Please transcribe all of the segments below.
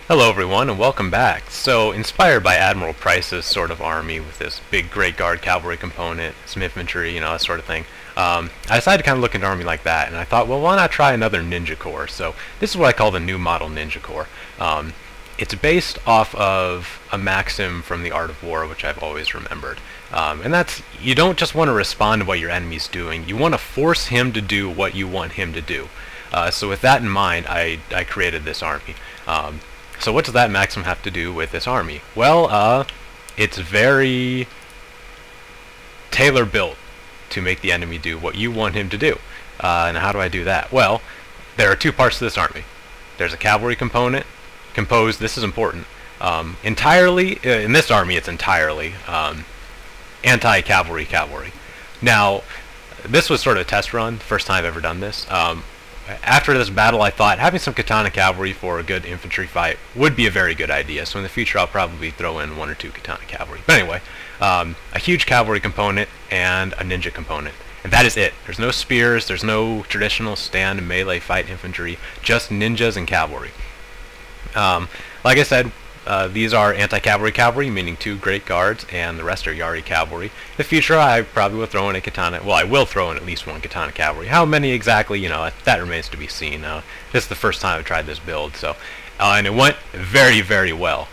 Hello everyone and welcome back. So, inspired by Admiral Price's sort of army with this big Great Guard cavalry component, some infantry, that sort of thing, I decided to kind of look at an army like that, and I thought, well, why not try another Ninja Corps? So, this is what I call the new model Ninja Corps. It's based off of a maxim from the Art of War, which I've always remembered. And that's, you don't just want to respond to what your enemy's doing, you want to force him to do what you want him to do. So with that in mind, I created this army. So what does that maxim have to do with this army? Well, it's very tailor-built to make the enemy do what you want him to do. And how do I do that? Well, there are two parts to this army. There's a cavalry component, composed, this is important, entirely, in this army it's entirely anti-cavalry cavalry. Now, this was sort of a test run, first time I've ever done this. After this battle, I thought having some katana cavalry for a good infantry fight would be a very good idea, so in the future I'll probably throw in one or two katana cavalry. But anyway, a huge cavalry component and a ninja component. And that is it. There's no spears, there's no traditional stand and melee fight infantry, just ninjas and cavalry. Like I said, these are anti-cavalry cavalry, meaning two great guards, and the rest are Yari cavalry. In the future, I probably will throw in a katana. Well, I will throw in at least one katana cavalry. How many exactly, that remains to be seen. This is the first time I've tried this build, so and it went very, very well.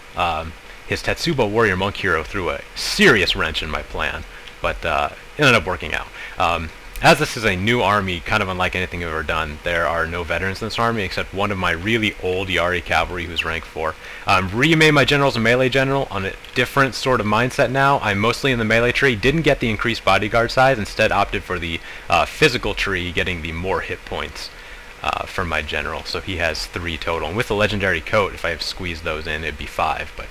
His Tetsubo warrior monk hero threw a serious wrench in my plan, but it ended up working out. As this is a new army, kind of unlike anything I've ever done, there are no veterans in this army except one of my really old Yari cavalry who's rank 4. Remade my general as a melee general on a different sort of mindset now. I'm mostly in the melee tree, didn't get the increased bodyguard size, instead opted for the physical tree, getting the more hit points from my general. So he has 3 total. And with the legendary coat, if I have squeezed those in, it'd be 5. But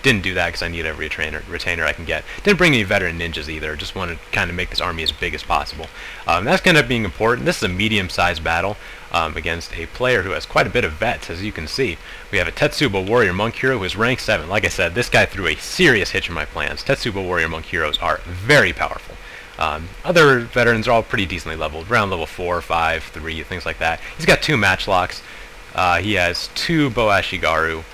didn't do that because I need every retainer I can get. Didn't bring any veteran ninjas either. Just wanted to kind of make this army as big as possible. That's going to end up being important. This is a medium-sized battle against a player who has quite a bit of vets, as you can see. We have a Tetsubo warrior monk hero who is rank 7. Like I said, this guy threw a serious hitch in my plans. Tetsubo warrior monk heroes are very powerful. Other veterans are all pretty decently leveled, around level 4, 5, 3, things like that. He's got 2 matchlocks. He has 2 bow ashigaru.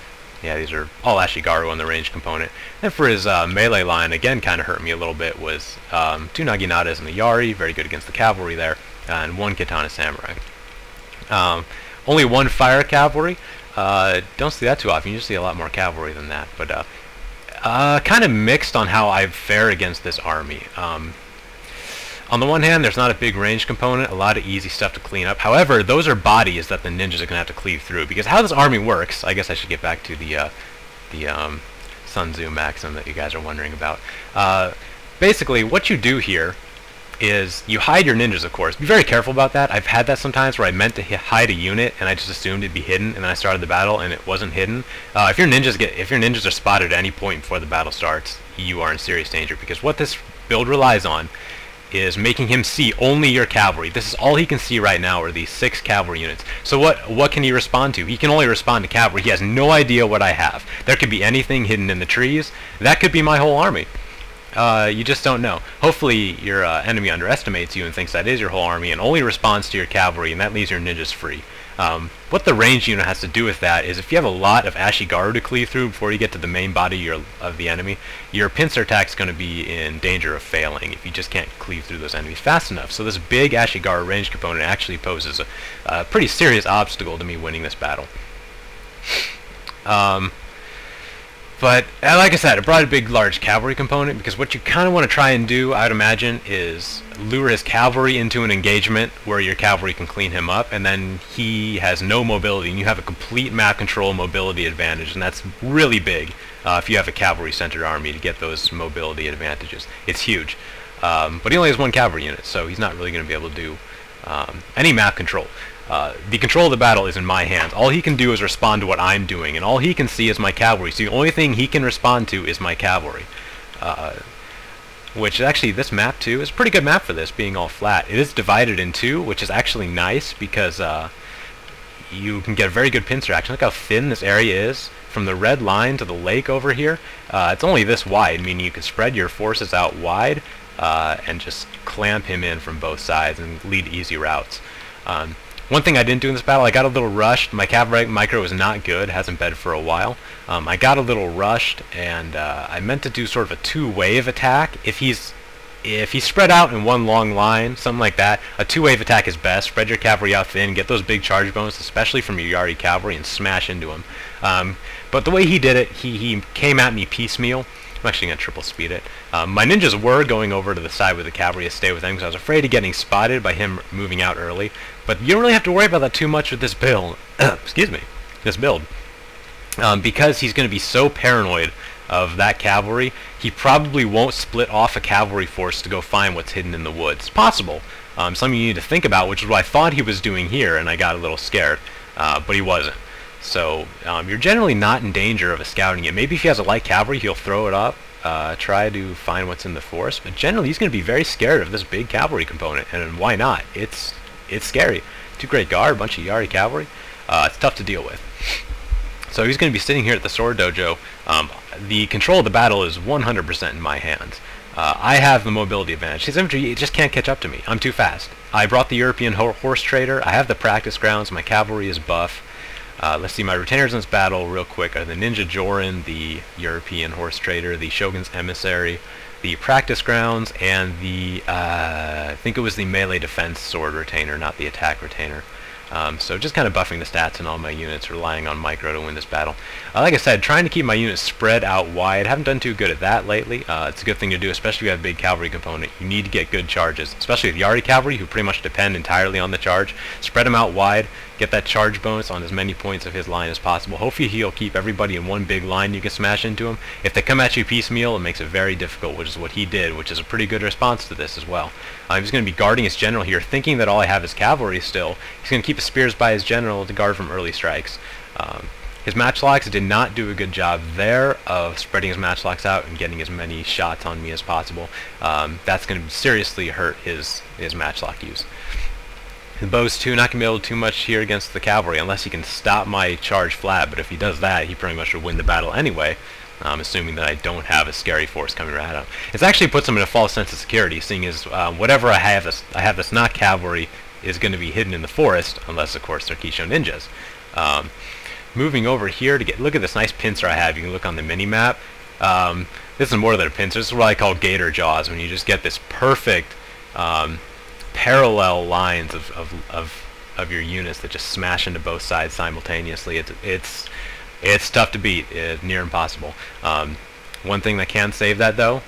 Yeah, these are all ashigaru on the range component. And for his melee line, again, kind of hurt me a little bit, was 2 naginatas and a yari, very good against the cavalry there, and 1 katana samurai. Only 1 fire cavalry. Don't see that too often. You just see a lot more cavalry than that. But kind of mixed on how I fare against this army. On the one hand, there's not a big range component, a lot of easy stuff to clean up. However, those are bodies that the ninjas are going to have to cleave through. Because how this army works, I guess I should get back to the Sun Tzu maxim that you guys are wondering about. Basically, what you do here is you hide your ninjas, of course. Be very careful about that. I've had that sometimes where I meant to hide a unit and I just assumed it'd be hidden, and then I started the battle and it wasn't hidden. If your ninjas are spotted at any point before the battle starts, you are in serious danger, because what this build relies on is making him see only your cavalry. This is all he can see right now, are these 6 cavalry units. So what can he respond to? He can only respond to cavalry. He has no idea what I have. There could be anything hidden in the trees. That could be my whole army. You just don't know. Hopefully your enemy underestimates you and thinks that is your whole army and only responds to your cavalry, and that leaves your ninjas free. What the range unit has to do with that is if you have a lot of ashigaru to cleave through before you get to the main body of the enemy, your pincer attack is going to be in danger of failing if you just can't cleave through those enemies fast enough. So this big ashigaru range component actually poses a pretty serious obstacle to me winning this battle. But, like I said, it brought a big, large cavalry component, because what you kind of want to try and do, I'd imagine, is lure his cavalry into an engagement where your cavalry can clean him up, and then he has no mobility, and you have a complete map control mobility advantage, and that's really big if you have a cavalry-centered army to get those mobility advantages. It's huge. But he only has 1 cavalry unit, so he's not really going to be able to do any map control. The control of the battle is in my hands. All he can do is respond to what I'm doing, and all he can see is my cavalry. So the only thing he can respond to is my cavalry. Which actually, this map too is a pretty good map for this, being all flat. It is divided in 2, which is actually nice because you can get a very good pincer action. Look how thin this area is from the red line to the lake over here. It's only this wide, meaning you can spread your forces out wide and just clamp him in from both sides and lead easy routes. One thing I didn't do in this battle, I got a little rushed. My cavalry micro was not good, hasn't been for a while. I got a little rushed, and I meant to do sort of a two-wave attack. If he's spread out in one long line, something like that, a two-wave attack is best. Spread your cavalry out thin, get those big charge bonuses, especially from your Yari cavalry, and smash into him. But the way he did it, he came at me piecemeal. I'm actually going to triple speed it. My ninjas were going over to the side with the cavalry to stay with them because I was afraid of getting spotted by him moving out early. But you don't really have to worry about that too much with this build. Excuse me. This build. Because he's going to be so paranoid of that cavalry, he probably won't split off a cavalry force to go find what's hidden in the woods. It's possible. Something you need to think about, which is what I thought he was doing here, and I got a little scared. But he wasn't. So you're generally not in danger of scouting it. Maybe if he has a light cavalry, he'll throw it up, try to find what's in the forest. But generally, he's going to be very scared of this big cavalry component, and why not? It's scary. 2 Great Guard, a bunch of Yari cavalry. It's tough to deal with. So he's going to be sitting here at the Sword Dojo. The control of the battle is 100% in my hands. I have the mobility advantage. His infantry just can't catch up to me. I'm too fast. I brought the European horse trader. I have the practice grounds. My cavalry is buff. Let's see, my retainers in this battle real quick are the Ninja Joran, the European horse trader, the Shogun's emissary, the practice grounds, and the, I think it was the melee defense sword retainer, not the attack retainer. So just kind of buffing the stats in all my units, relying on micro to win this battle. Like I said, trying to keep my units spread out wide. Haven't done too good at that lately. It's a good thing to do, especially if you have a big cavalry component. You need to get good charges, especially with Yari cavalry, who pretty much depend entirely on the charge. Spread them out wide, get that charge bonus on as many points of his line as possible. Hopefully he'll keep everybody in one big line you can smash into him. If they come at you piecemeal, it makes it very difficult, which is what he did, which is a pretty good response to this as well. He's going to be guarding his general here, thinking that all I have is cavalry still. He's going to keep his spears by his general to guard from early strikes. His matchlocks did not do a good job there of spreading his matchlocks out and getting as many shots on me as possible. That's going to seriously hurt his matchlock use. The bows too, not going to be able to do too much here against the cavalry unless he can stop my charge flat, but if he does that, he pretty much would win the battle anyway. Assuming that I don't have a scary force coming right at him. It actually puts him in a false sense of security, seeing as whatever I have that's not cavalry is going to be hidden in the forest, unless of course they're Kisho ninjas. Moving over here to look at this nice pincer I have. You can look on the mini map. This is more than a pincer. This is what I call gator jaws, when you just get this perfect parallel lines of your units that just smash into both sides simultaneously. It's tough to beat. It's near impossible. One thing that can save that, though,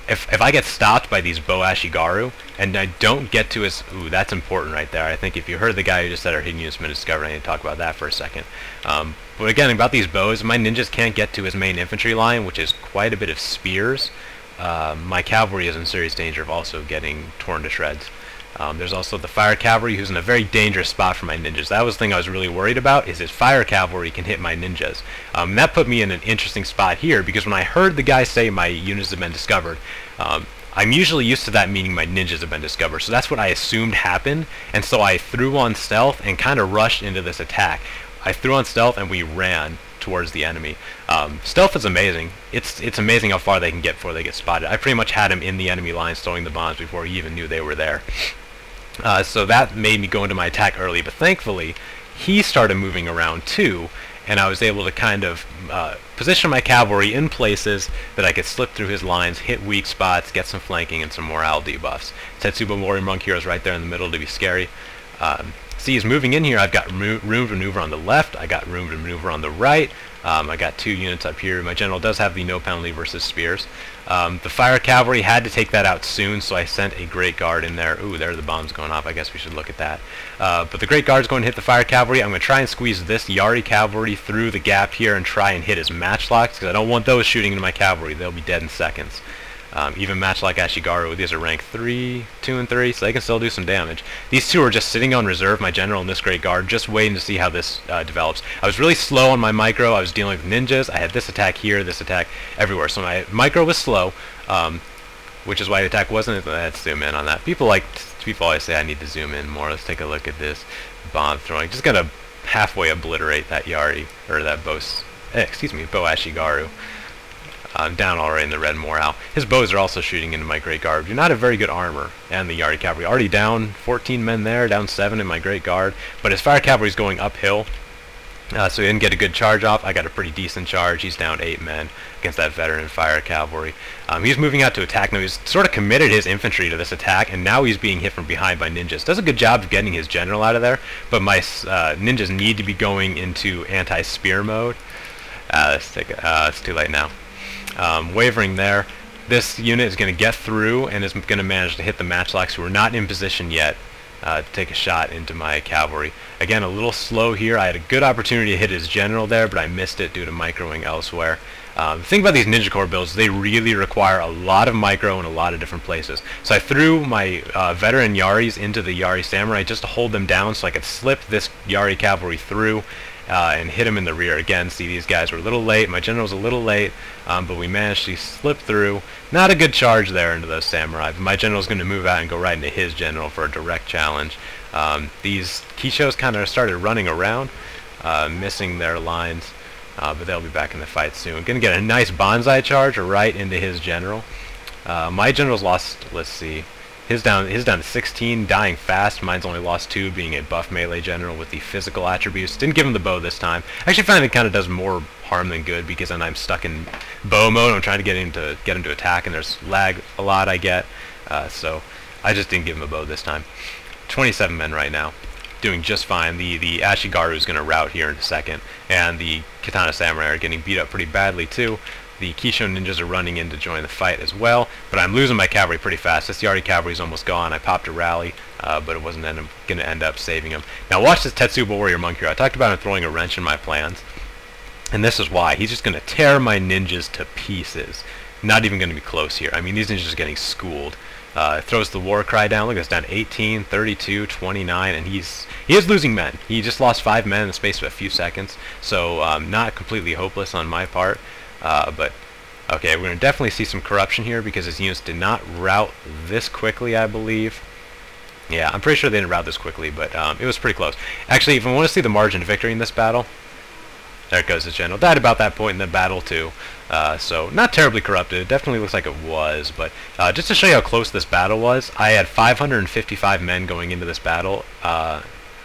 if I get stopped by these Bo Ashigaru, and I don't get to his... Ooh, that's important right there. I think if you heard the guy who just said our hidden units have been discovered, I need to talk about that for a second. But again, about these bows, my ninjas can't get to his main infantry line, which is quite a bit of spears. My cavalry is in serious danger of also getting torn to shreds. There's also the fire cavalry, who's in a very dangerous spot for my ninjas. That was the thing I was really worried about, is his fire cavalry can hit my ninjas. And that put me in an interesting spot here, because when I heard the guy say my units have been discovered, I'm usually used to that meaning my ninjas have been discovered. So that's what I assumed happened, and so I threw on stealth and kind of rushed into this attack. I threw on stealth and we ran towards the enemy. Stealth is amazing. It's amazing how far they can get before they get spotted. I pretty much had him in the enemy lines throwing the bombs before he even knew they were there. So that made me go into my attack early, but thankfully he started moving around too, and I was able to kind of position my cavalry in places that I could slip through his lines, hit weak spots, get some flanking and some morale debuffs. Tetsubo Warrior Monk Heroes right there in the middle to be scary. See, he's moving in here. I've got room to maneuver on the left. I got room to maneuver on the right. I got 2 units up here. My general does have the no penalty versus spears. The fire cavalry had to take that out soon, so I sent a Great Guard in there. Ooh, there are the bombs going off. I guess we should look at that. But the Great Guard's going to hit the fire cavalry. I'm going to try and squeeze this Yari cavalry through the gap here and try and hit his matchlocks, because I don't want those shooting into my cavalry. They'll be dead in seconds. Even matchlock Ashigaru, these are rank 3, 2, and 3, so they can still do some damage. These two are just sitting on reserve, my general and this Great Guard, just waiting to see how this develops. I was really slow on my micro. I was dealing with ninjas. I had this attack here, this attack everywhere. So my micro was slow, which is why the attack wasn't... Let's zoom in on that. People always say I need to zoom in more. Let's take a look at this bomb throwing. Just gotta halfway obliterate that Yari, or that Bo Ashigaru. Down already in the red morale. His bows are also shooting into my Great Guard. Do not have very good armor, and the Yari Cavalry. Already down 14 men there, down 7 in my Great Guard, but his Fire Cavalry is going uphill, so he didn't get a good charge off. I got a pretty decent charge. He's down 8 men against that veteran Fire Cavalry. He's moving out to attack now. He's sort of committed his infantry to this attack, and now he's being hit from behind by ninjas. Does a good job of getting his general out of there, but my ninjas need to be going into anti-spear mode. It's too late now. Wavering there. This unit is going to get through and is going to manage to hit the matchlocks who are not in position yet to take a shot into my cavalry. Again, a little slow here. I had a good opportunity to hit his general there, but I missed it due to microing elsewhere. The thing about these Ninja Corps builds, they really require a lot of micro in a lot of different places. So I threw my veteran Yaris into the Yari Samurai just to hold them down so I could slip this Yari cavalry through and hit him in the rear. Again, see, these guys were a little late. My general was a little late, but we managed to slip through. Not a good charge there into those samurai, but my general's going to move out and go right into his general for a direct challenge. These Kishos kind of started running around, missing their lines, but they'll be back in the fight soon. Going to get a nice bonsai charge right into his general. My general's lost, let's see, his down to 16, dying fast. Mine's only lost 2, being a buff melee general with the physical attributes. Didn't give him the bow this time. I actually find it kind of does more harm than good because then I'm stuck in bow mode. I'm trying to get him to attack, and there's lag a lot I get. So I just didn't give him a bow this time. 27 men right now, doing just fine. The Ashigaru is going to rout here in a second, and the Katana Samurai are getting beat up pretty badly too. The Kisho ninjas are running in to join the fight as well, but I'm losing my cavalry pretty fast. This Yari cavalry is almost gone. I popped a rally, but it wasn't going to end up saving him. Now watch this Tetsuba Warrior Monk here. I talked about him throwing a wrench in my plans, and this is why. He's just going to tear my ninjas to pieces. Not even going to be close here. I mean, these ninjas are getting schooled. Throws the war cry down. Look, it's down 18, 32, 29, and he is losing men. He just lost 5 men in the space of a few seconds, so not completely hopeless on my part. But okay, we're going to definitely see some corruption here because his units did not rout this quickly, I believe. Yeah, I'm pretty sure they didn't rout this quickly, but it was pretty close. Actually, if I want to see the margin of victory in this battle, there it goes, his general. Died about that point in the battle, too. So, not terribly corrupted. It definitely looks like it was, but just to show you how close this battle was, I had 555 men going into this battle.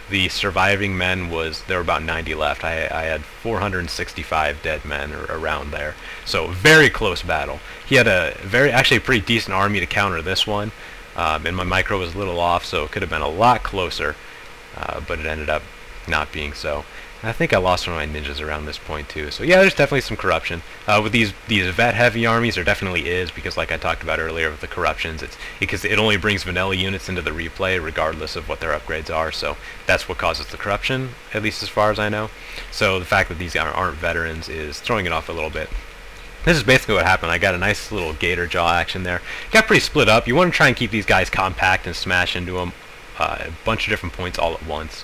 The surviving men there were about 90 left. I had 465 dead men or around there. So very close battle. He had actually a pretty decent army to counter this one, and my micro was a little off, so it could have been a lot closer, but it ended up not being so. I think I lost one of my ninjas around this point too. So yeah, there's definitely some corruption. With these vet-heavy armies, there definitely is, because like I talked about earlier with the corruptions, it's because it only brings vanilla units into the replay regardless of what their upgrades are. So that's what causes the corruption, at least as far as I know. So the fact that these aren't veterans is throwing it off a little bit. This is basically what happened. I got a nice little gator jaw action there. Got pretty split up. You want to try and keep these guys compact and smash into them a bunch of different points all at once.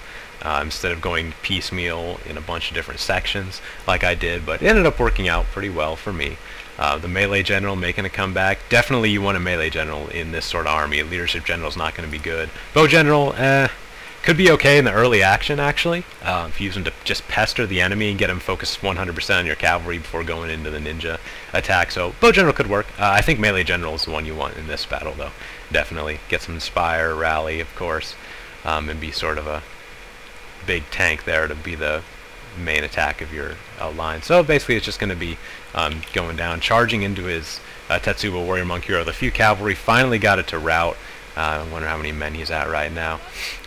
Instead of going piecemeal in a bunch of different sections like I did, but it ended up working out pretty well for me. The melee general making a comeback. Definitely you want a melee general in this sort of army. A leadership general is not going to be good. Bow general, could be okay in the early action actually. If you use them to just pester the enemy and get them focused 100% on your cavalry before going into the ninja attack. So bow general could work. I think melee general is the one you want in this battle though. Definitely. Get some inspire, rally of course, and be sort of a big tank there to be the main attack of your line. So basically it's just going to be going down, charging into his Tetsuba Warrior Monk hero. The few cavalry finally got it to rout. I wonder how many men he's at right now.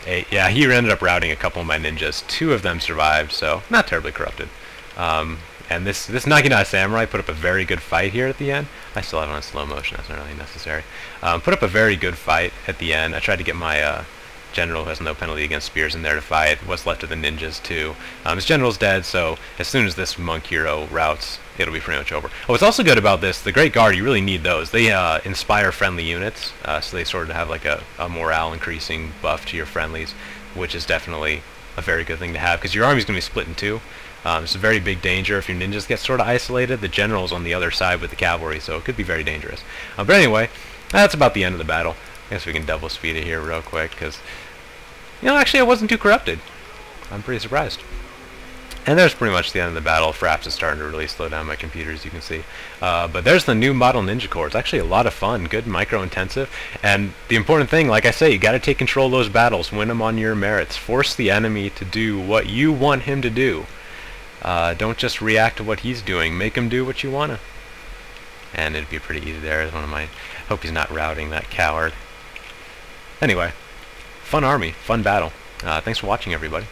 8. Yeah, he ended up routing a couple of my ninjas. 2 of them survived, so not terribly corrupted. And this Naginata Samurai put up a very good fight here at the end. I still have it on slow motion, that's not really necessary. Put up a very good fight at the end. I tried to get my general who has no penalty against spears in there to fight. What's left of the ninjas too. His general's dead, so as soon as this monk hero routs, it'll be pretty much over. What's also good about this, the Great Guard, you really need those. They inspire friendly units, so they sort of have like a morale increasing buff to your friendlies, which is definitely a very good thing to have, because your army's going to be split in 2. It's a very big danger if your ninjas get sort of isolated. The general's on the other side with the cavalry, so it could be very dangerous. But anyway, that's about the end of the battle. I guess we can double speed it here real quick, because, you know, actually I wasn't too corrupted. I'm pretty surprised. And there's pretty much the end of the battle. Fraps is starting to really slow down my computer, as you can see. But there's the new model Ninja Corps. It's actually a lot of fun, good micro-intensive. And the important thing, like I say, you got to take control of those battles, win them on your merits. Force the enemy to do what you want him to do. Don't just react to what he's doing. Make him do what you want to. And it'd be pretty easy there. As one of my... Hope he's not routing that coward. Anyway, fun army, fun battle. Thanks for watching, everybody.